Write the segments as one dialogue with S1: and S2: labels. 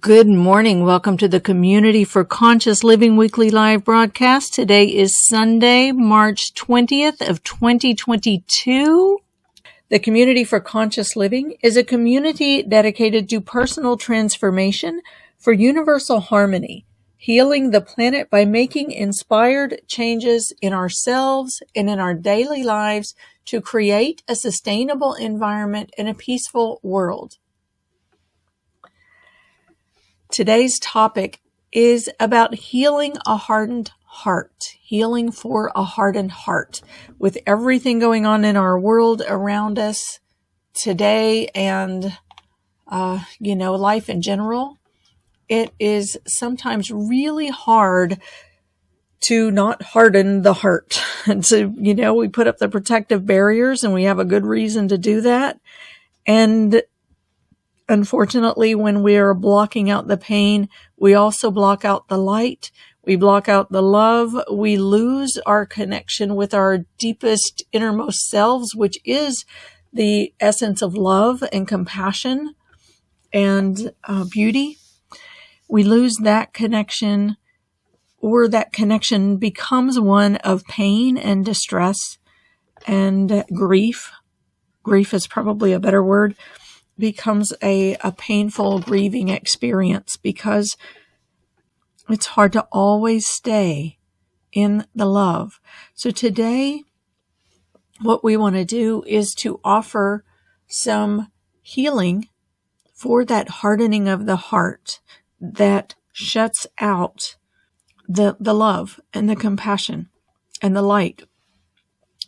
S1: Good morning. Welcome to the Community for Conscious Living weekly live broadcast. Today is Sunday, March 20th of 2022. The Community for Conscious Living is a community dedicated to personal transformation for universal harmony, healing the planet by making inspired changes in ourselves and in our daily lives to create a sustainable environment and a peaceful world. Today's topic is about healing a hardened heart, healing for a hardened heart. With everything going on in our world around us today and, life in general, it is sometimes really hard to not harden the heart. And so, we put up the protective barriers and we have a good reason to do that. And unfortunately, when we are blocking out the pain, we also block out the light. We block out the love. We lose our connection with our deepest, innermost selves, which is the essence of love and compassion and beauty. We lose that connection, or that connection becomes one of pain and distress and grief. Grief is probably a better word. Becomes a painful, grieving experience because it's hard to always stay in the love. So today, what we want to do is to offer some healing for that hardening of the heart that shuts out the love and the compassion and the light.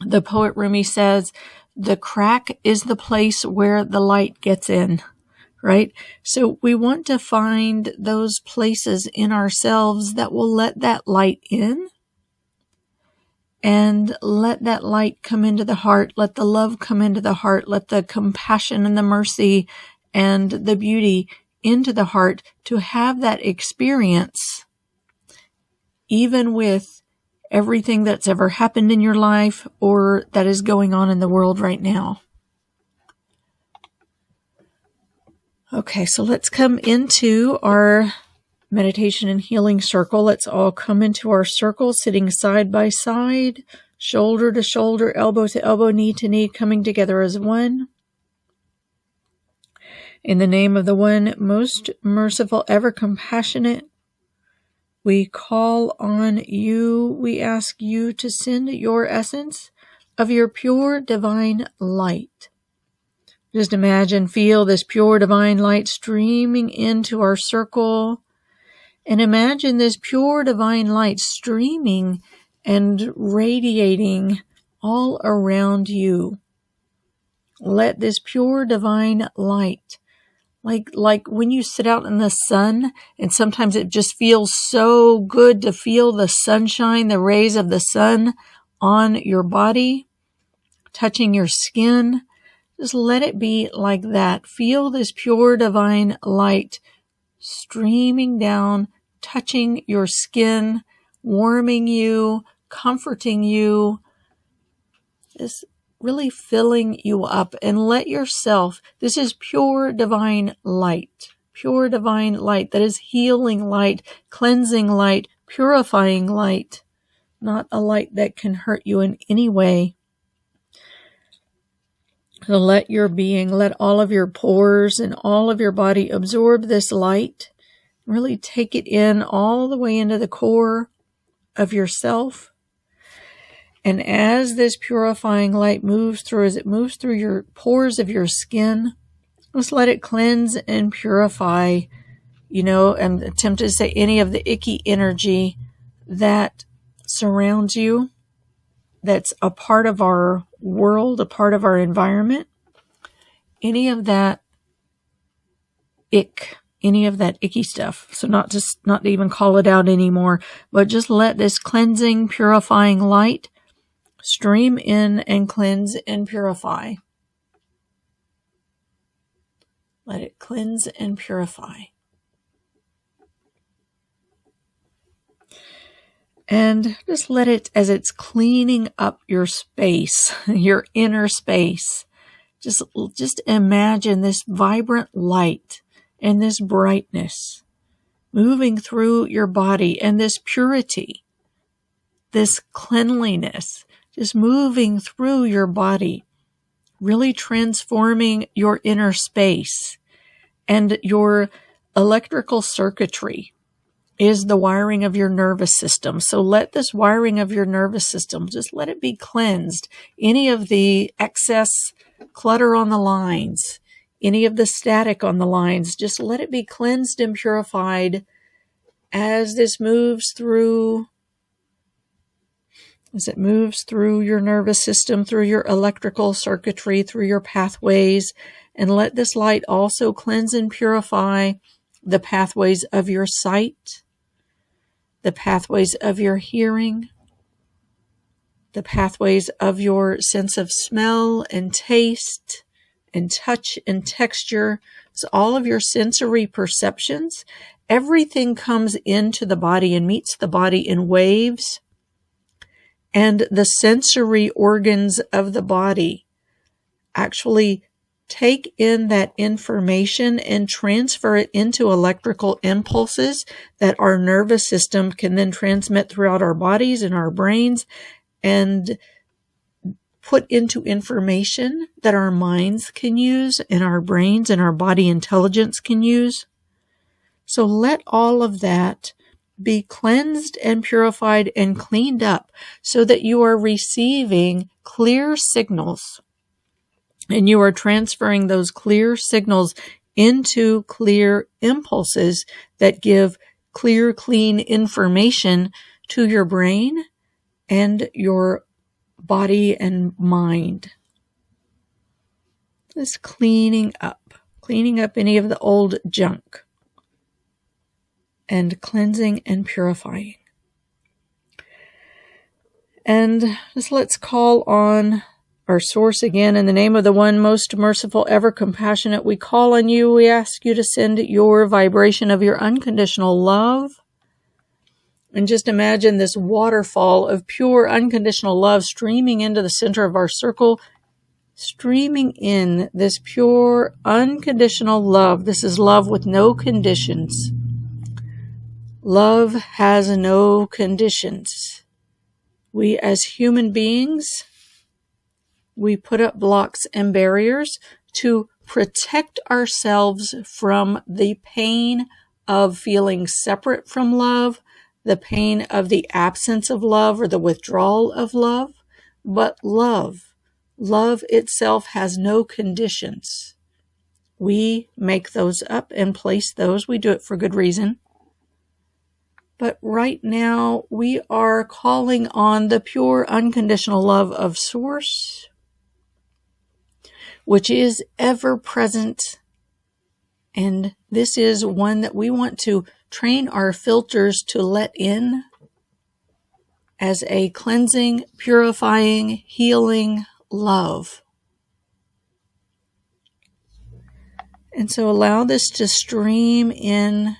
S1: The poet Rumi says, the crack is the place where the light gets in, right? So we want to find those places in ourselves that will let that light in and let that light come into the heart, let the love come into the heart, let the compassion and the mercy and the beauty into the heart to have that experience, even with everything that's ever happened in your life or that is going on in the world right now. Okay, so let's come into our meditation and healing circle. Let's all come into our circle, sitting side by side, shoulder to shoulder, elbow to elbow, knee to knee, coming together as one. In the name of the one most merciful, ever compassionate, we call on you, we ask you to send your essence of your pure divine light. Just imagine, feel this pure divine light streaming into our circle. And imagine this pure divine light streaming and radiating all around you. Let this pure divine light, like when you sit out in the sun, and sometimes it just feels so good to feel the sunshine, the rays of the sun on your body, touching your skin. Just let it be like that. Feel this pure divine light streaming down, touching your skin, warming you, comforting you. Just really filling you up, and let yourself, this is pure divine light that is healing light, cleansing light, purifying light, not a light that can hurt you in any way. So let your being, let all of your pores and all of your body absorb this light, really take it in all the way into the core of yourself. And as this purifying light moves through, as it moves through your pores of your skin, just let it cleanse and purify, I'm tempted to say any of the icky energy that surrounds you, that's a part of our world, a part of our environment, any of that icky stuff. So not to even call it out anymore, but just let this cleansing, purifying light stream in and cleanse and purify. Let it cleanse and purify. And just let it, as it's cleaning up your space, your inner space, just imagine this vibrant light and this brightness moving through your body, and this purity, this cleanliness, just moving through your body, really transforming your inner space. And your electrical circuitry is the wiring of your nervous system. So let this wiring of your nervous system, just let it be cleansed. Any of the excess clutter on the lines, any of the static on the lines, just let it be cleansed and purified as this moves through, as it moves through your nervous system, through your electrical circuitry, through your pathways. And let this light also cleanse and purify the pathways of your sight, the pathways of your hearing, the pathways of your sense of smell and taste and touch and texture. So all of your sensory perceptions, everything comes into the body and meets the body in waves. And the sensory organs of the body actually take in that information and transfer it into electrical impulses that our nervous system can then transmit throughout our bodies and our brains and put into information that our minds can use and our brains and our body intelligence can use. So let all of that be cleansed and purified and cleaned up so that you are receiving clear signals. And you are transferring those clear signals into clear impulses that give clear, clean information to your brain and your body and mind. This cleaning up any of the old junk and cleansing and purifying. And just let's call on our source again. In the name of the one most merciful, ever compassionate, we call on you. We ask you to send your vibration of your unconditional love. And just imagine this waterfall of pure unconditional love streaming into the center of our circle, streaming in this pure unconditional love. This is love with no conditions. Love has no conditions. We as human beings, we put up blocks and barriers to protect ourselves from the pain of feeling separate from love, the pain of the absence of love or the withdrawal of love. But love itself has no conditions. We make those up and place those. We do it for good reason. But right now, we are calling on the pure unconditional love of Source, which is ever present. And this is one that we want to train our filters to let in as a cleansing, purifying, healing love. And so allow this to stream in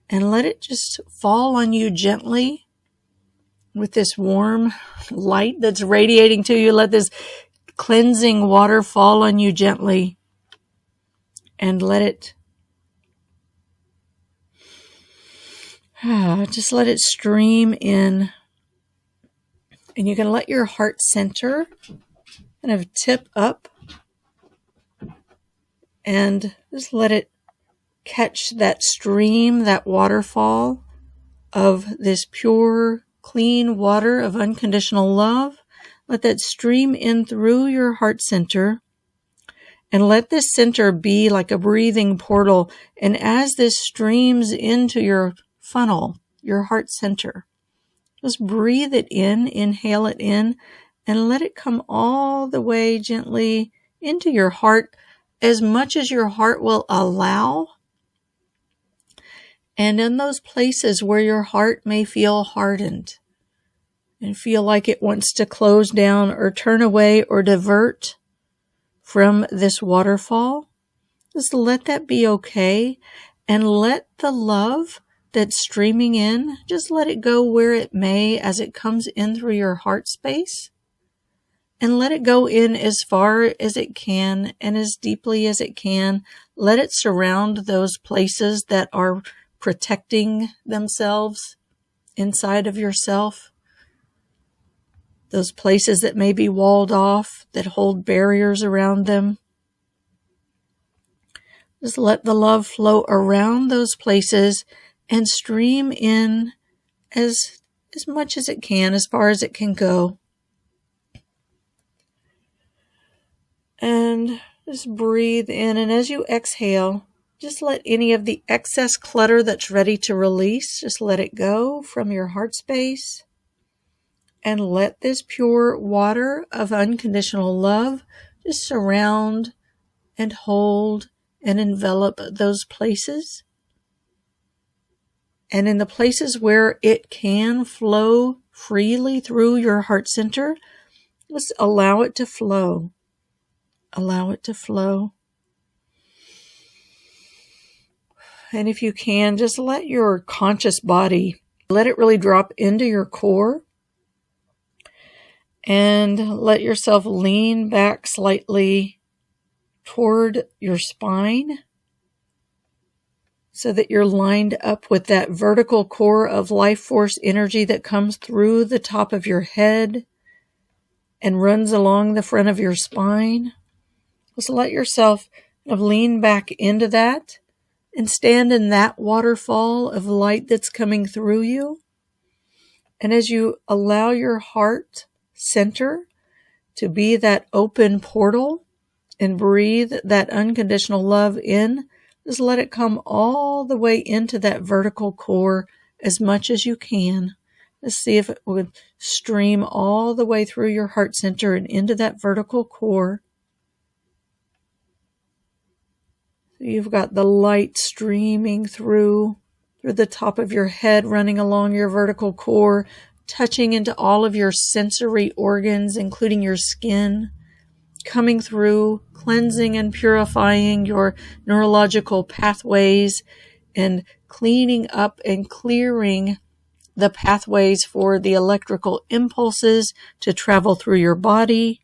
S1: and let it just fall on you gently with this warm light that's radiating to you. Let this cleansing water fall on you gently and let it just let it stream in. And you can let your heart center kind of tip up and just let it catch that stream, that waterfall of this pure, clean water of unconditional love. Let that stream in through your heart center and let this center be like a breathing portal. And as this streams into your funnel, your heart center, just breathe it in, inhale it in, and let it come all the way gently into your heart as much as your heart will allow. And in those places where your heart may feel hardened and feel like it wants to close down or turn away or divert from this waterfall, just let that be okay. And let the love that's streaming in, just let it go where it may as it comes in through your heart space. And let it go in as far as it can and as deeply as it can. Let it surround those places that are protecting themselves inside of yourself. Those places that may be walled off, that hold barriers around them. Just let the love flow around those places and stream in as much as it can, as far as it can go. And just breathe in, and as you exhale, just let any of the excess clutter that's ready to release, just let it go from your heart space. And let this pure water of unconditional love just surround and hold and envelop those places. And in the places where it can flow freely through your heart center, just allow it to flow. Allow it to flow. And if you can, just let your conscious body, let it really drop into your core. And let yourself lean back slightly toward your spine so that you're lined up with that vertical core of life force energy that comes through the top of your head and runs along the front of your spine. Just let yourself lean back into that and stand in that waterfall of light that's coming through you. And as you allow your heart center to be that open portal and breathe that unconditional love in, just let it come all the way into that vertical core as much as you can. Just see if it would stream all the way through your heart center and into that vertical core. So you've got the light streaming through the top of your head, running along your vertical core, touching into all of your sensory organs, including your skin, coming through, cleansing and purifying your neurological pathways, and cleaning up and clearing the pathways for the electrical impulses to travel through your body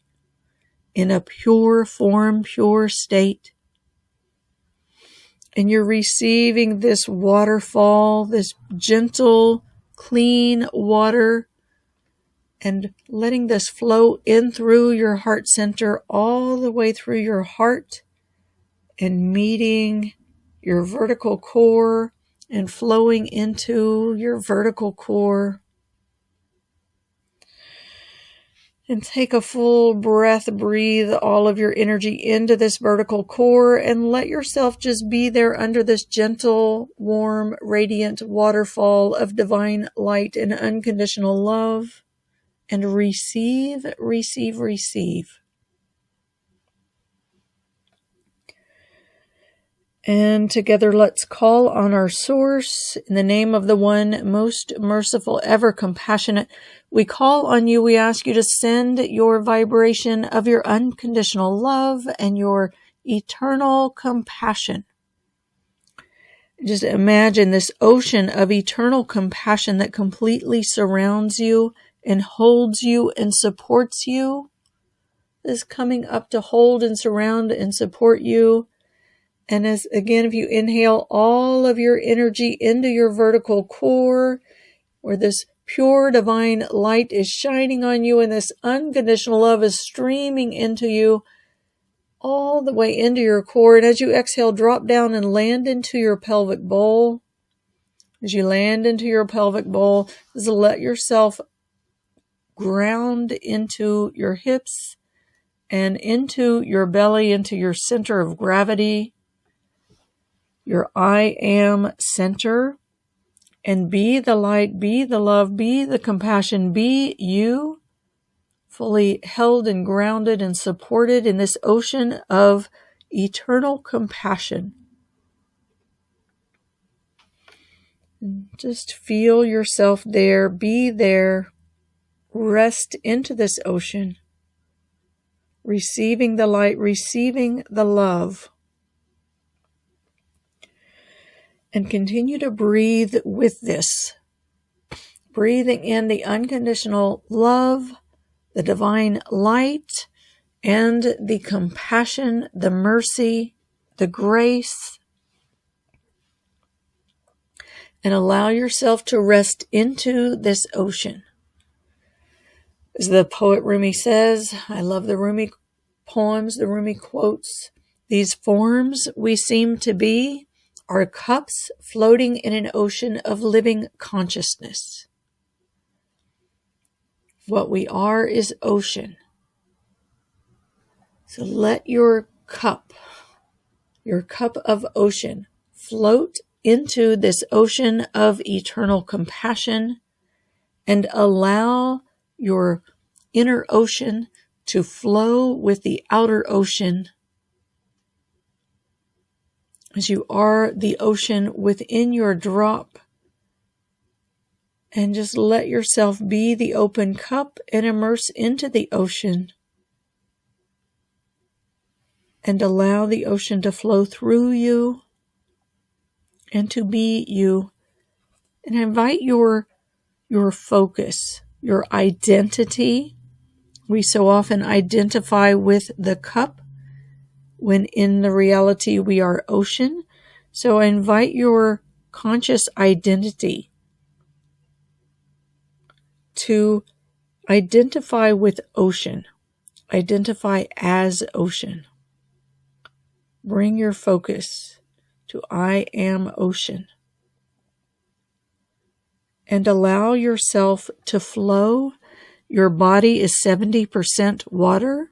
S1: in a pure form, pure state. And you're receiving this waterfall, this gentle, clean water, and letting this flow in through your heart center all the way through your heart and meeting your vertical core and flowing into your vertical core. And take a full breath, breathe all of your energy into this vertical core and let yourself just be there under this gentle, warm, radiant waterfall of divine light and unconditional love. And receive, receive, receive. And together let's call on our source in the name of the one most merciful, ever compassionate. We call on you. We ask you to send your vibration of your unconditional love and your eternal compassion. Just imagine this ocean of eternal compassion that completely surrounds you and holds you and supports you. This coming up to hold and surround and support you. And as again, if you inhale all of your energy into your vertical core, where this pure divine light is shining on you and this unconditional love is streaming into you all the way into your core. And as you exhale, drop down and land into your pelvic bowl. As you land into your pelvic bowl, just let yourself ground into your hips and into your belly, into your center of gravity, your I am center, and be the light, be the love, be the compassion, be you, fully held and grounded and supported in this ocean of eternal compassion. Just feel yourself there, be there, rest into this ocean, receiving the light, receiving the love. And continue to breathe with this, breathing in the unconditional love, the divine light, and the compassion, the mercy, the grace. and allow yourself to rest into this ocean. As the poet Rumi says, I love the Rumi poems, the Rumi quotes, these forms we seem to be are cups floating in an ocean of living consciousness. What we are is ocean. So let your cup of ocean, float into this ocean of eternal compassion and allow your inner ocean to flow with the outer ocean as you are the ocean within your drop. And just let yourself be the open cup and immerse into the ocean. And allow the ocean to flow through you and to be you. And invite your focus, your identity. We so often identify with the cup when in the reality we are ocean. So invite your conscious identity to identify with ocean. Identify as ocean. Bring your focus to I am ocean. And allow yourself to flow. Your body is 70% water.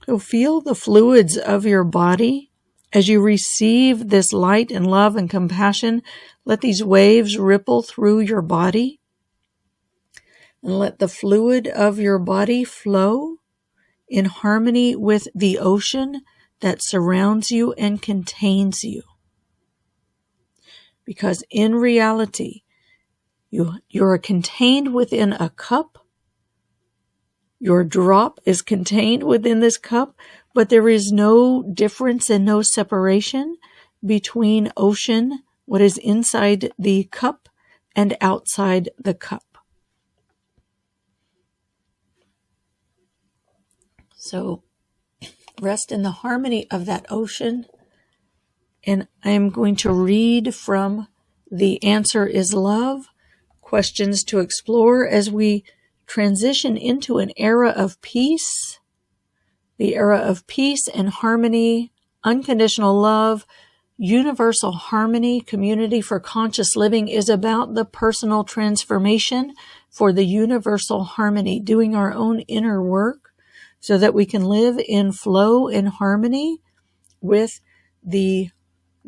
S1: So feel the fluids of your body as you receive this light and love and compassion. Let these waves ripple through your body. And let the fluid of your body flow in harmony with the ocean that surrounds you and contains you. Because in reality, you're contained within a cup. Your drop is contained within this cup, but there is no difference and no separation between ocean, what is inside the cup, and outside the cup. So rest in the harmony of that ocean. And I am going to read from The Answer is Love, questions to explore as we transition into an era of peace, the era of peace and harmony, unconditional love, universal harmony. Community for Conscious Living is about the personal transformation for the universal harmony, doing our own inner work so that we can live in flow and harmony with the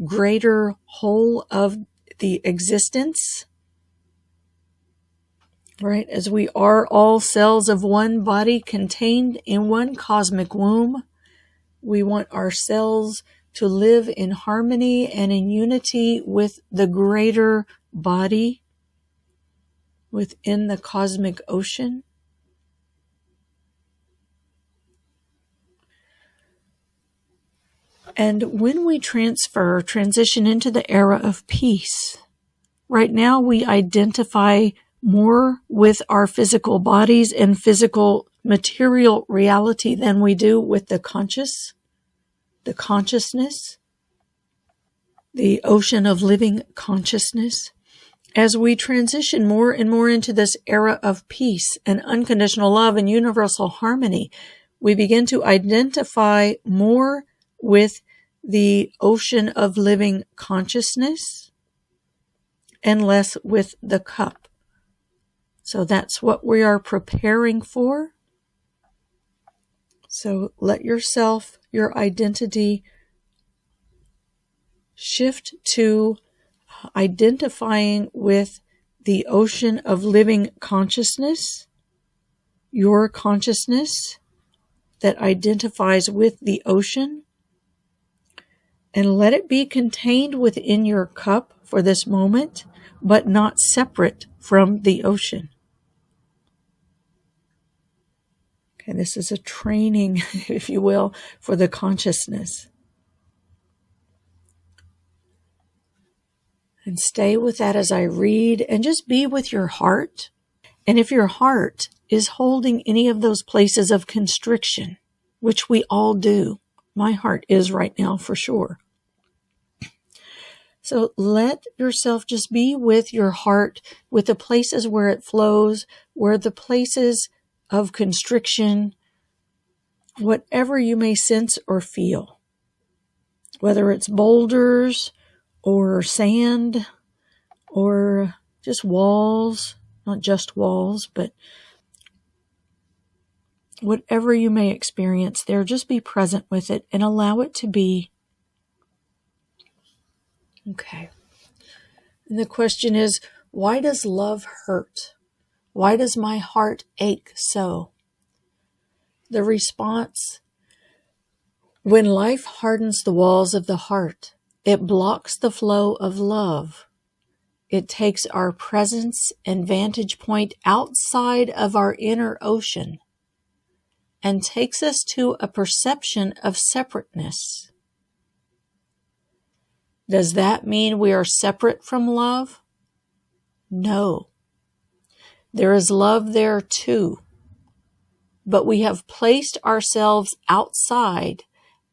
S1: greater whole of the existence. Right? As we are all cells of one body contained in one cosmic womb, we want our cells to live in harmony and in unity with the greater body within the cosmic ocean. And when we transition into the era of peace, right now we identify more with our physical bodies and physical material reality than we do with the consciousness, the ocean of living consciousness. As we transition more and more into this era of peace and unconditional love and universal harmony, we begin to identify more with the ocean of living consciousness and less with the cup. So that's what we are preparing for. So let yourself, your identity, shift to identifying with the ocean of living consciousness, your consciousness that identifies with the ocean, and let it be contained within your cup for this moment, but not separate from the ocean. Okay, this is a training, if you will, for the consciousness. And stay with that as I read, and just be with your heart. And if your heart is holding any of those places of constriction, which we all do, my heart is right now for sure. So let yourself just be with your heart, with the places where it flows, where the places of constriction, whatever you may sense or feel, whether it's boulders or sand or just walls, not just walls, but whatever you may experience there, just be present with it and allow it to be. Okay. And the question is, why does love hurt? Why does my heart ache so? The response, when life hardens the walls of the heart, it blocks the flow of love. It takes our presence and vantage point outside of our inner ocean and takes us to a perception of separateness. Does that mean we are separate from love? No. There is love there too. But we have placed ourselves outside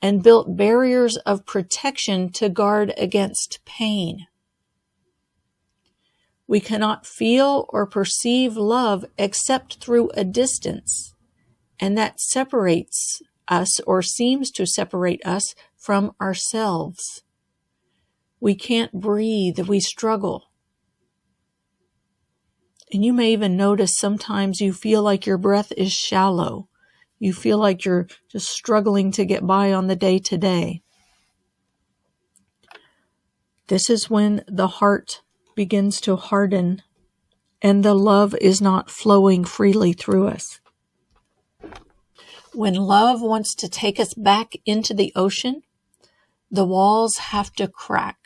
S1: and built barriers of protection to guard against pain. We cannot feel or perceive love except through a distance, and that separates us or seems to separate us from ourselves. We can't breathe, we struggle. And you may even notice sometimes you feel like your breath is shallow. You feel like you're just struggling to get by on the day-to-day. This is when the heart begins to harden and the love is not flowing freely through us. When love wants to take us back into the ocean, the walls have to crack.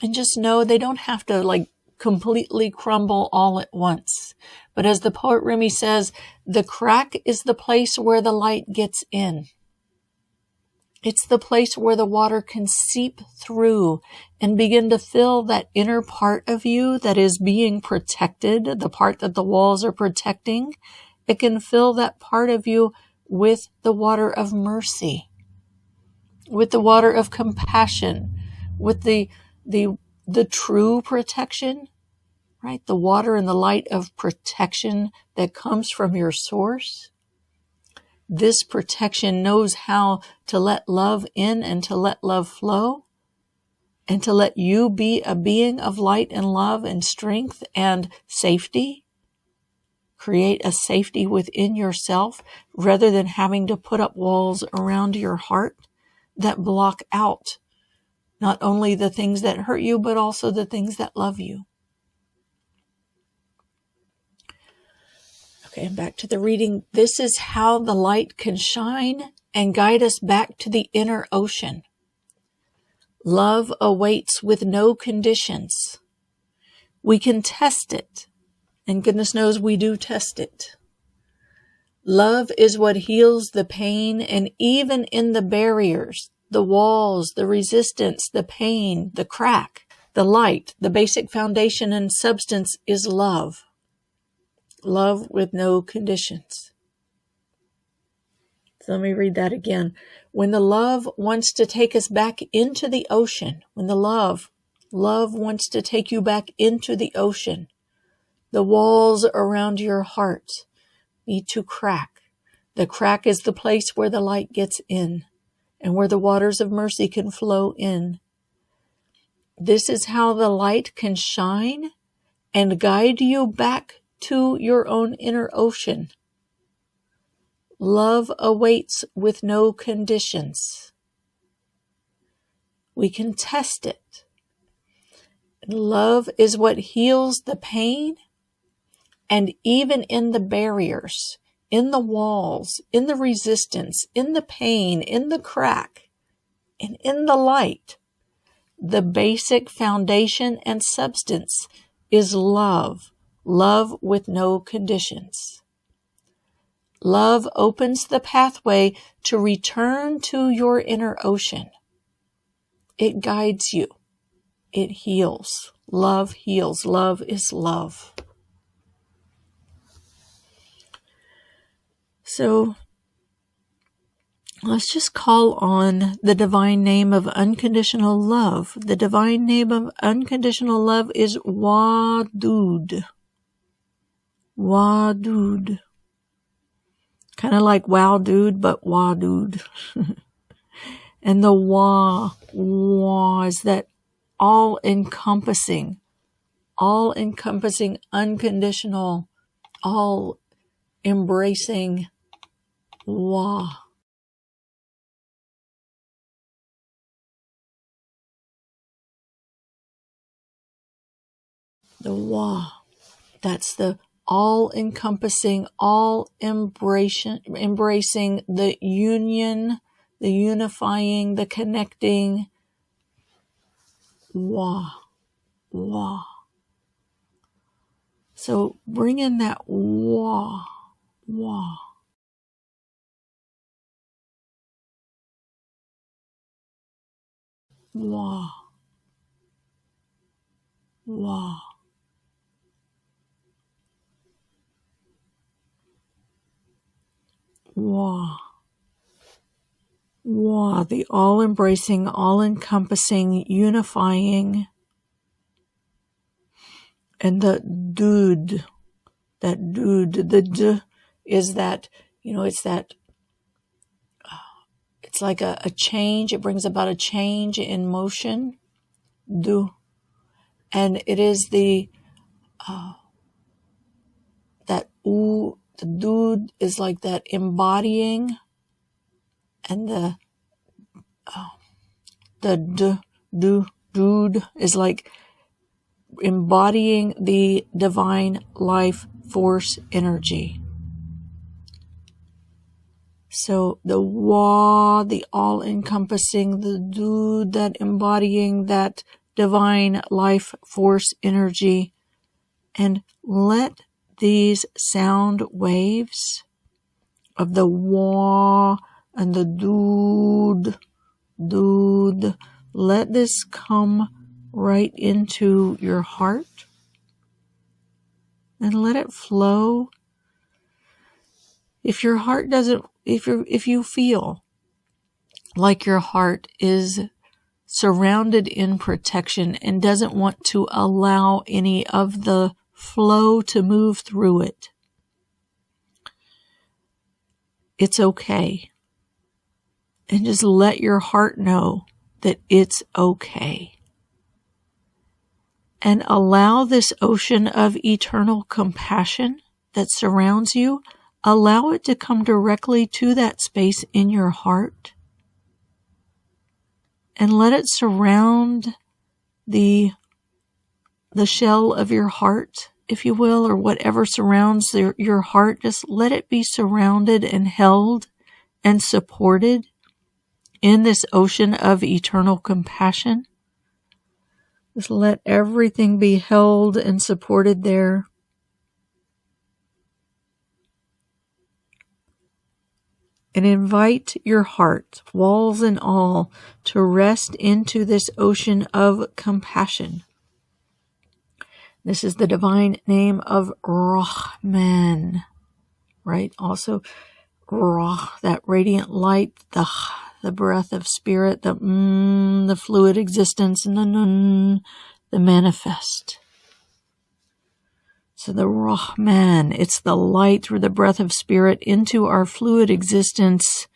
S1: And just know they don't have to completely crumble all at once. But as the poet Rumi says, the crack is the place where the light gets in. It's the place where the water can seep through and begin to fill that inner part of you that is being protected, the part that the walls are protecting. It can fill that part of you with the water of mercy, with the water of compassion, with the true protection, right? The water and the light of protection that comes from your source. This protection knows how to let love in and to let love flow and to let you be a being of light and love and strength and safety. Create a safety within yourself rather than having to put up walls around your heart that block out not only the things that hurt you, but also the things that love you. Okay, and back to the reading. This is how the light can shine and guide us back to the inner ocean. Love awaits with no conditions. We can test it, and goodness knows we do test it. Love is what heals the pain, and even in the barriers, the walls, the resistance, the pain, the crack, the light, the basic foundation and substance is love. Love with no conditions. So let me read that again. When the love wants to take us back into the ocean, when the love wants to take you back into the ocean, the walls around your heart need to crack. The crack is the place where the light gets in and where the waters of mercy can flow in. This is how the light can shine and guide you back to your own inner ocean. Love awaits with no conditions. We can test it. Love is what heals the pain, and even in the barriers, in the walls, in the resistance, in the pain, in the crack, and in the light, the basic foundation and substance is love. Love with no conditions. Love opens the pathway to return to your inner ocean. It guides you. It heals. Love heals. Love is love. So Let's just call on the divine name of unconditional love. The divine name of unconditional love is Wadud. Wadud. Kind of like wow dude, but Wadud. And the Wa is that all-encompassing, unconditional, all-embracing Wa. The Wa. That's the all-encompassing, all-embracing the union, the unifying, the connecting Wa. Wa. So bring in that Wa. Wa. Wa. Wa. Wa. Wa, the all-embracing, all-encompassing, unifying, and the Dud, the D is that, it's like a change. It brings about a change in motion. Du. And it is that U, the Dud is like that embodying, and the Dude is like embodying the divine life force energy. So the Wa, the all-encompassing, the Dude, that embodying that divine life force energy, and let these sound waves of the Wa and the Dude, let this come right into your heart and let it flow. If your heart doesn't, if you feel like your heart is surrounded in protection and doesn't want to allow any of the flow to move through it, it's okay. And just let your heart know that it's okay. And allow this ocean of eternal compassion that surrounds you, allow it to come directly to that space in your heart. And let it surround the shell of your heart, if you will, or whatever surrounds your heart. Just let it be surrounded and held and supported in this ocean of eternal compassion. Just let everything be held and supported there. And invite your heart, walls and all, to rest into this ocean of compassion. This is the divine name of Rahman, right? Also, Rah, that radiant light, the breath of spirit, the fluid existence, and the Nun, the manifest. So the Rahman, it's the light through the breath of spirit into our fluid existence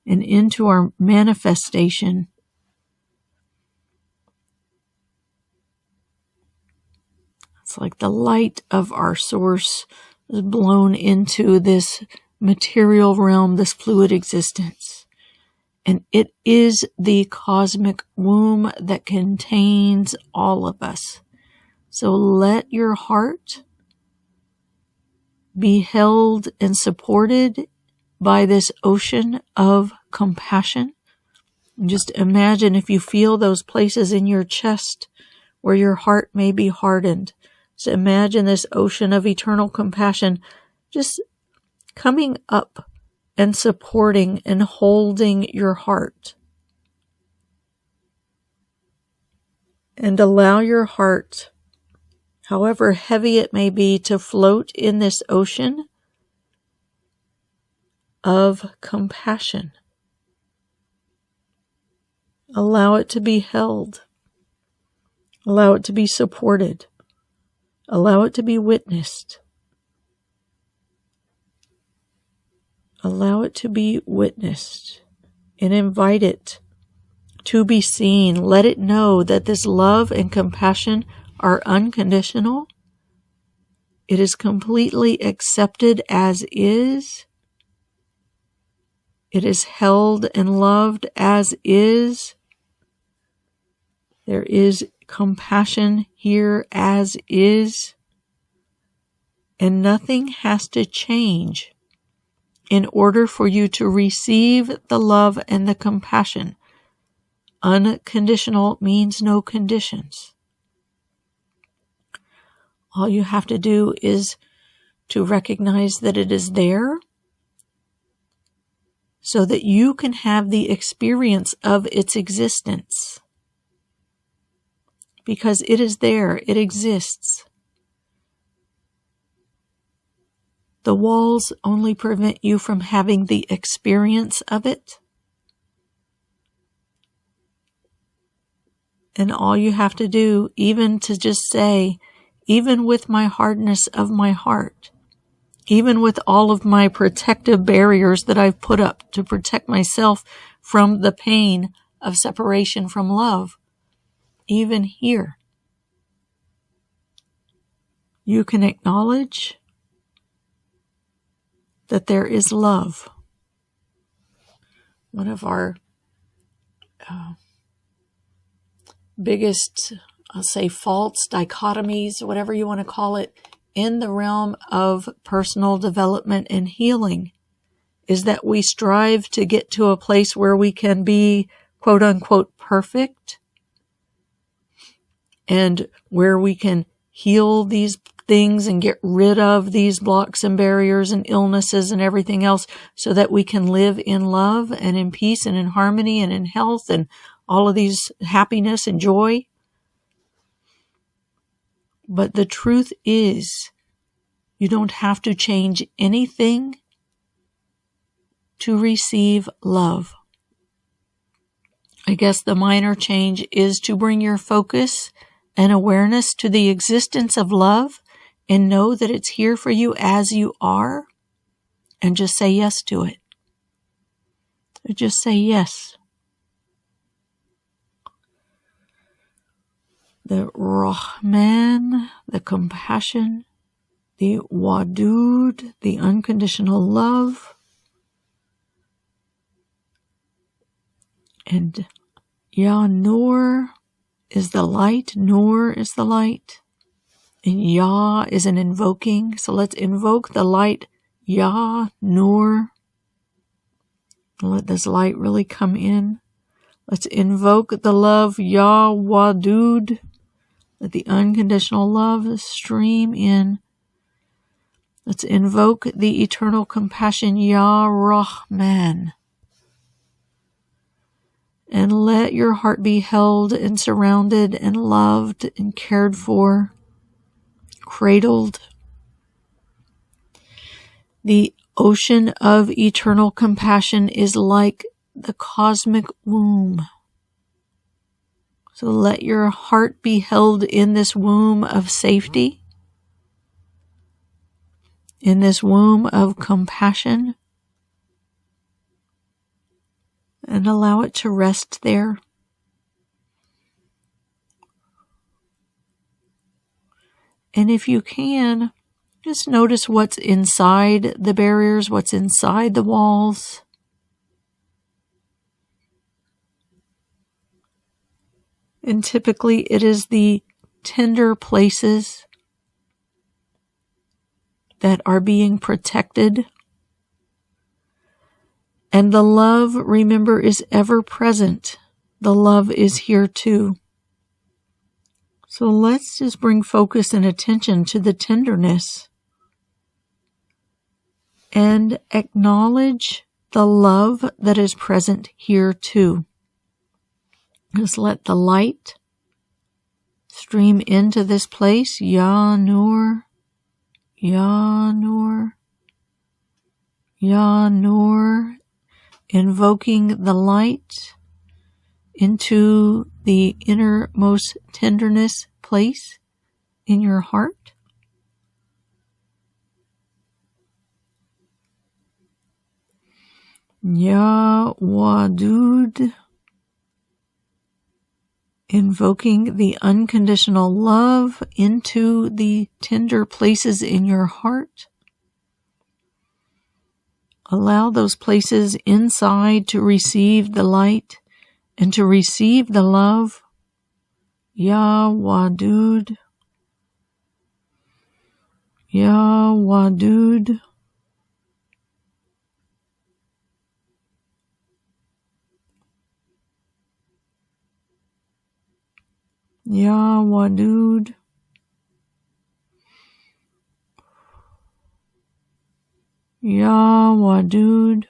S1: and into our manifestation. It's like the light of our source is blown into this material realm, this fluid existence. And it is the cosmic womb that contains all of us. So let your heart be held and supported by this ocean of compassion. And just imagine if you feel those places in your chest where your heart may be hardened. So imagine this ocean of eternal compassion just coming up and supporting and holding your heart. And allow your heart, however heavy it may be, to float in this ocean of compassion. Allow it to be held. Allow it to be supported. Allow it to be witnessed. Allow it to be witnessed and invite it to be seen. Let it know that this love and compassion are unconditional. It is completely accepted as is. It is held and loved as is. There is compassion here as is. And nothing has to change in order for you to receive the love and the compassion. Unconditional means no conditions. All you have to do is to recognize that it is there so that you can have the experience of its existence. Because it is there, it exists. The walls only prevent you from having the experience of it. And all you have to do, even to just say, even with my hardness of my heart, even with all of my protective barriers that I've put up to protect myself from the pain of separation from love, even here, you can acknowledge that there is love. One of our biggest, I'll say, faults, dichotomies, whatever you want to call it, in the realm of personal development and healing is that we strive to get to a place where we can be, quote unquote, perfect, and where we can heal these things and get rid of these blocks and barriers and illnesses and everything else so that we can live in love and in peace and in harmony and in health and all of these happiness and joy. But the truth is, you don't have to change anything to receive love. I guess the minor change is to bring your focus and awareness to the existence of love and know that it's here for you as you are, and just say yes to it. Just say yes. The Rahman, the compassion, the Wadud, the unconditional love, and Ya Nur is the light, Nur is the light, and Ya is an invoking. So let's invoke the light, Ya Nur. Let this light really come in. Let's invoke the love, Ya Wadud. Let the unconditional love stream in. Let's invoke the eternal compassion, Ya Rahman. And let your heart be held and surrounded and loved and cared for, cradled. The ocean of eternal compassion is like the cosmic womb. So let your heart be held in this womb of safety, in this womb of compassion, and allow it to rest there. And if you can, just notice what's inside the barriers, what's inside the walls. And typically it is the tender places that are being protected. And the love, remember, is ever present. The love is here too. So let's just bring focus and attention to the tenderness and acknowledge the love that is present here too. Just let the light stream into this place. Ya Nur, Ya Nur, Ya Nur. Invoking the light, into the innermost tenderness place in your heart. Ya Wadud, invoking the unconditional love into the tender places in your heart. Allow those places inside to receive the light and to receive the love. Ya Wadud, Ya Wadud. Ya Wadud. Ya Wadud.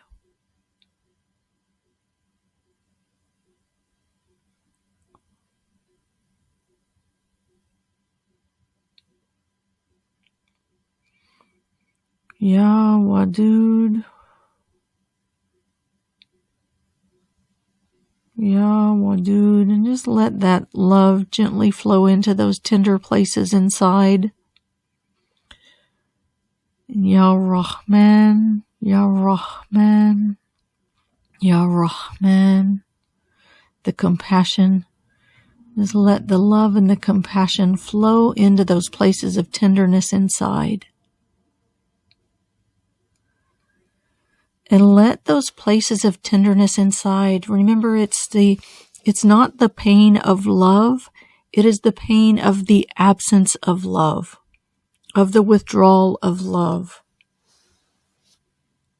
S1: Ya Wadud. Ya Wadud. And just let that love gently flow into those tender places inside. Ya Rahman. Ya Rahman. Ya Rahman. The compassion. Just let the love and the compassion flow into those places of tenderness inside. And let those places of tenderness inside, remember it's not the pain of love, it is the pain of the absence of love, of the withdrawal of love.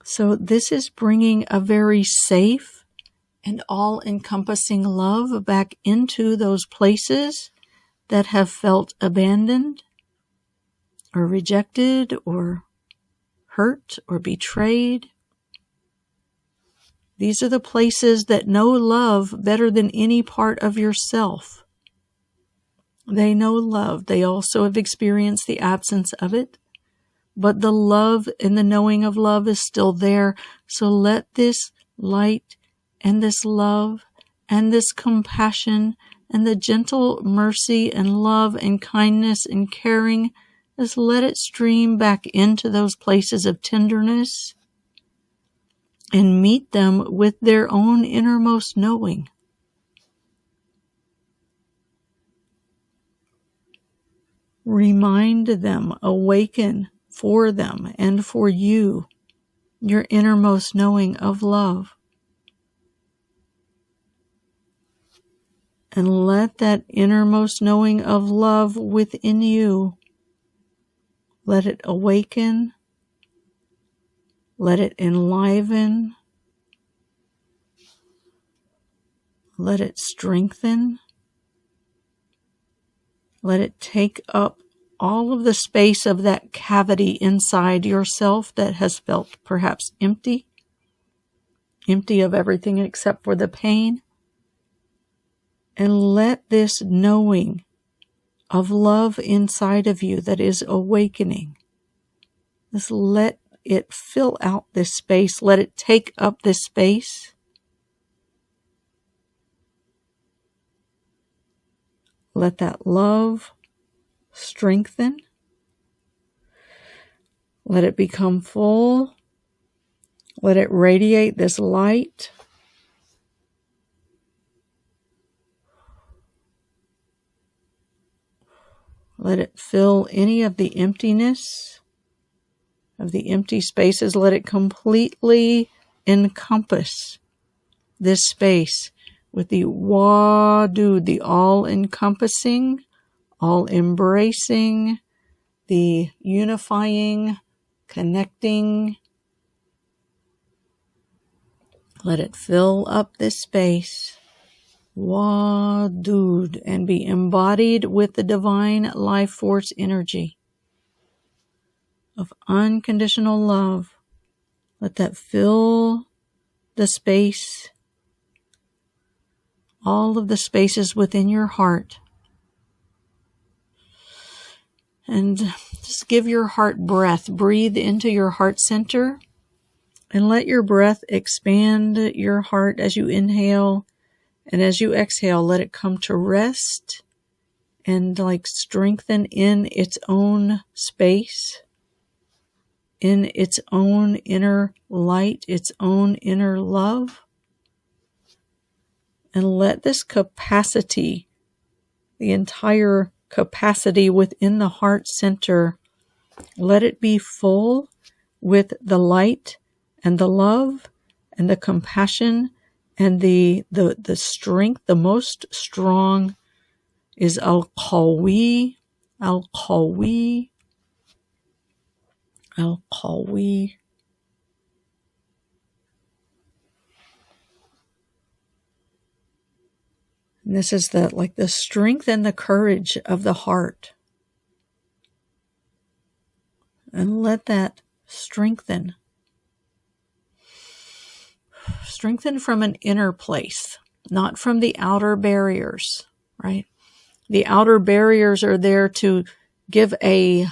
S1: So this is bringing a very safe and all-encompassing love back into those places that have felt abandoned or rejected or hurt or betrayed. These are the places that know love better than any part of yourself. They know love. They also have experienced the absence of it. But the love and the knowing of love is still there. So let this light and this love and this compassion and the gentle mercy and love and kindness and caring, just let it stream back into those places of tenderness and meet them with their own innermost knowing. Remind them, awaken for them and for you, your innermost knowing of love. And let that innermost knowing of love within you, let it awaken, let it enliven, let it strengthen, let it take up all of the space of that cavity inside yourself that has felt perhaps empty of everything except for the pain. And let this knowing of love inside of you that is awakening, just let it fill out this space. Let it take up this space. Let that love strengthen. Let it become full. Let it radiate this light. Let it fill any of the emptiness, of the empty spaces. Let it completely encompass this space with the Wadud, the all-encompassing, all-embracing, the unifying, connecting. Let it fill up this space. Wadud, and be embodied with the divine life force energy of unconditional love. Let that fill the space, all of the spaces within your heart. And just give your heart breath. Breathe into your heart center and let your breath expand your heart as you inhale And as you exhale, let it come to rest and like strengthen in its own space, in its own inner light, its own inner love. And let this capacity, the entire capacity within the heart center, let it be full with the light and the love and the compassion and the strength. The most strong is al-Qawi, al-Qawi, al-Qawi. And this is the strength and the courage of the heart. And let that strengthen. Strengthen from an inner place, not from the outer barriers, right? The outer barriers are there to give a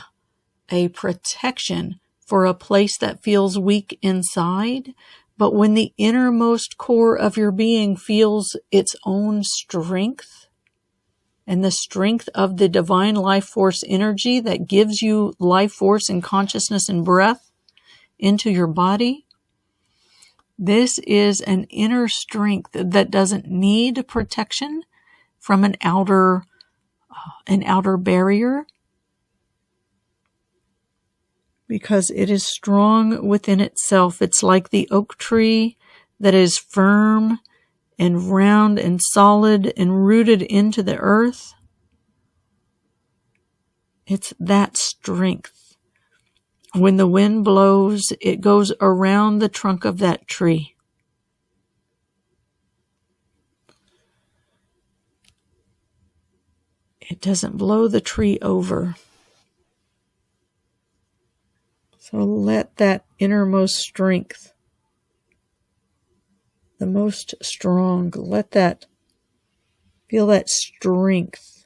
S1: protection for a place that feels weak inside. But when the innermost core of your being feels its own strength and the strength of the divine life force energy that gives you life force and consciousness and breath into your body, this is an inner strength that doesn't need protection from an outer barrier, because it is strong within itself. It's like the oak tree that is firm and round and solid and rooted into the earth. It's that strength. When the wind blows, it goes around the trunk of that tree. It doesn't blow the tree over. So let that innermost strength, the most strong, feel that strength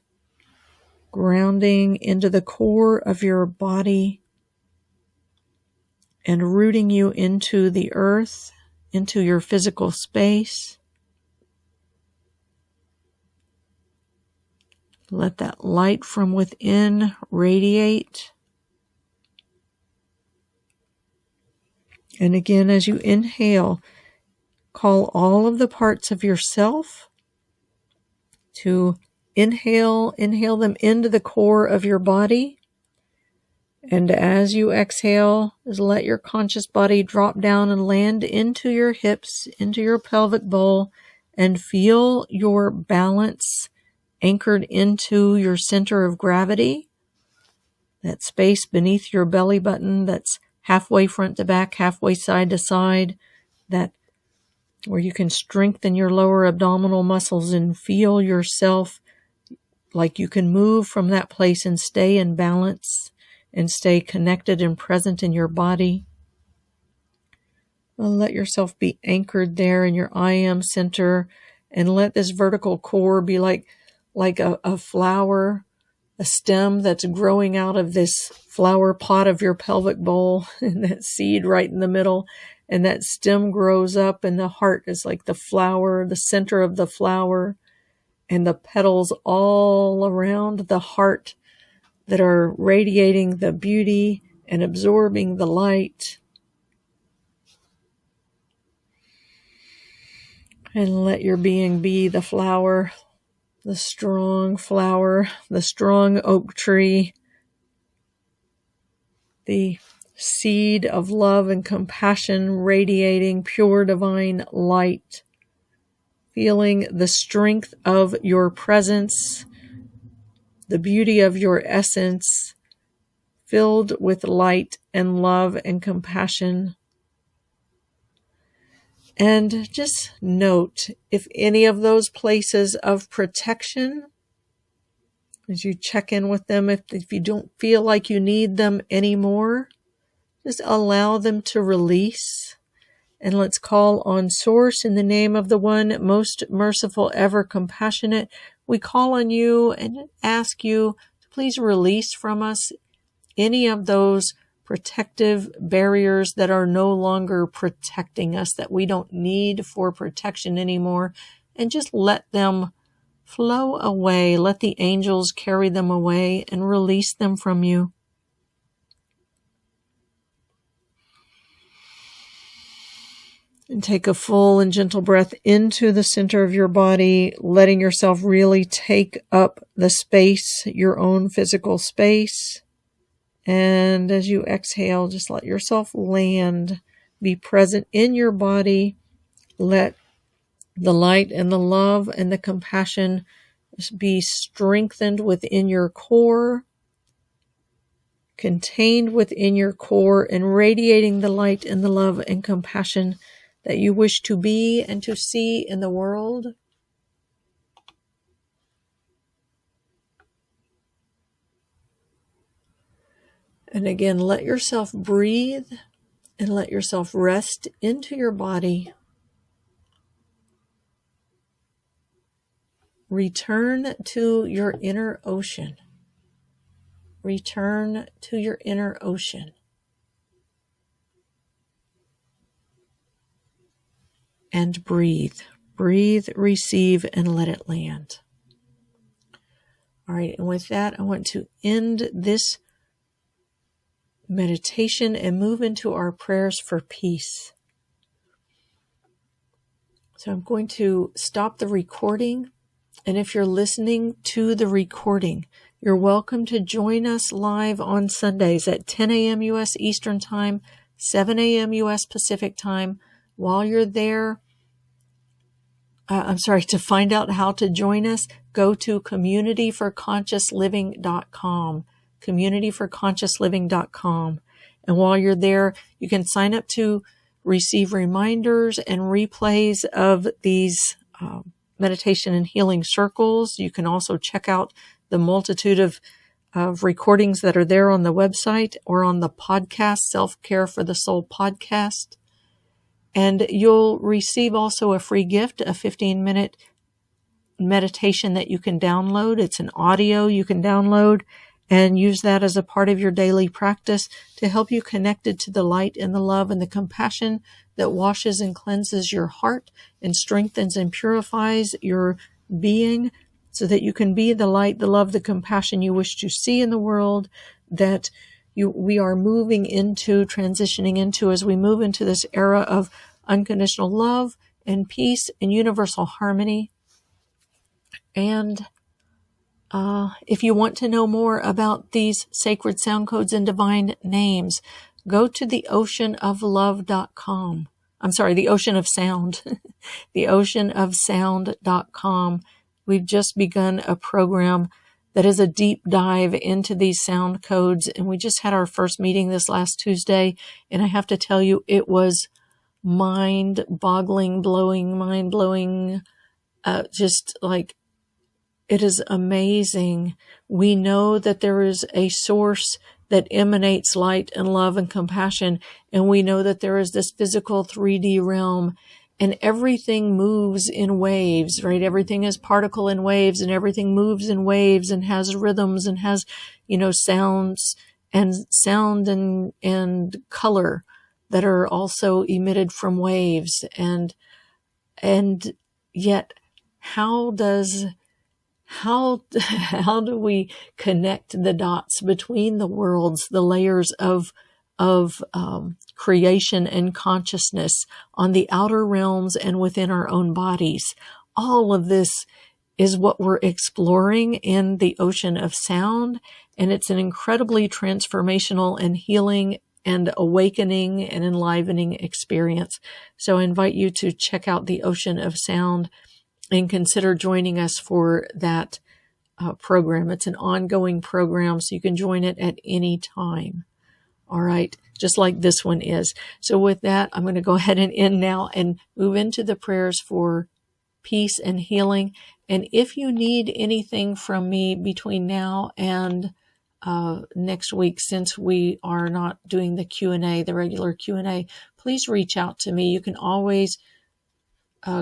S1: grounding into the core of your body and rooting you into the earth, into your physical space. Let that light from within radiate. And again, as you inhale, call all of the parts of yourself to inhale them into the core of your body. And as you exhale, just let your conscious body drop down and land into your hips, into your pelvic bowl, and feel your balance anchored into your center of gravity, that space beneath your belly button that's halfway front to back, halfway side to side, that where you can strengthen your lower abdominal muscles and feel yourself like you can move from that place and stay in balance and stay connected and present in your body. Well, let yourself be anchored there in your I am center, and let this vertical core be like a flower, a stem that's growing out of this flower pot of your pelvic bowl, and that seed right in the middle, and that stem grows up, and the heart is like the flower, the center of the flower, and the petals all around the heart that are radiating the beauty and absorbing the light. And let your being be the flower, the strong oak tree, the seed of love and compassion radiating pure divine light, feeling the strength of your presence, the beauty of your essence, filled with light and love and compassion. And just note if any of those places of protection, as you check in with them, if you don't feel like you need them anymore, just allow them to release. And let's call on Source in the name of the One most merciful, ever compassionate. We call on you and ask you to please release from us any of those protective barriers that are no longer protecting us, that we don't need for protection anymore. and just let them flow away. Let the angels carry them away and release them from you. And take a full and gentle breath into the center of your body, letting yourself really take up the space, your own physical space. And as you exhale, just let yourself land, be present in your body. Let the light and the love and the compassion be strengthened within your core, contained within your core, and radiating the light and the love and compassion that you wish to be and to see in the world. And again, let yourself breathe and let yourself rest into your body. Return to your inner ocean. Return to your inner ocean. And breathe. Breathe, receive, and let it land. All right, and with that, I want to end this meditation and move into our prayers for peace. So I'm going to stop the recording. And if you're listening to the recording, you're welcome to join us live on Sundays at 10 a.m. U.S. Eastern Time, 7 a.m. U.S. Pacific Time. While you're there, to find out how to join us, go to communityforconsciousliving.com, communityforconsciousliving.com. And while you're there, you can sign up to receive reminders and replays of these meditation and healing circles. You can also check out the multitude of recordings that are there on the website or on the podcast, Self-Care for the Soul podcast. And you'll receive also a free gift, a 15-minute meditation that you can download. It's an audio you can download and use that as a part of your daily practice to help you connected to the light and the love and the compassion that washes and cleanses your heart and strengthens and purifies your being so that you can be the light, the love, the compassion you wish to see in the world, that we are transitioning into as we move into this era of unconditional love and peace and universal harmony. And if you want to know more about these sacred sound codes and divine names, go to theoceanoflove.com. I'm sorry, the Ocean of Sound, theoceanofsound.com. We've just begun a program that is a deep dive into these sound codes. And we just had our first meeting this last Tuesday. And I have to tell you, it was mind-boggling, mind-blowing, just like, it is amazing. We know that there is a source that emanates light and love and compassion. And we know that there is this physical 3D realm. And everything moves in waves, right? Everything is particle in waves, and everything moves in waves and has rhythms and has, sounds and sound and color that are also emitted from waves. And yet, how do we connect the dots between the worlds, the layers of creation and consciousness on the outer realms and within our own bodies? All of this is what we're exploring in the Ocean of Sound, and it's an incredibly transformational and healing and awakening and enlivening experience. So I invite you to check out the Ocean of Sound and consider joining us for that program. It's an ongoing program, so you can join it at any time. All right, just like this one is. So with that, I'm going to go ahead and end now and move into the prayers for peace and healing. And if you need anything from me between now and next week, since we are not doing the Q&A, the regular Q&A, please reach out to me. You can always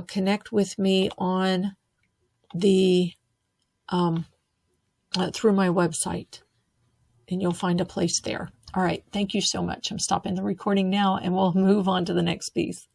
S1: connect with me on the through my website, and you'll find a place there. All right. Thank you so much. I'm stopping the recording now, and we'll move on to the next piece.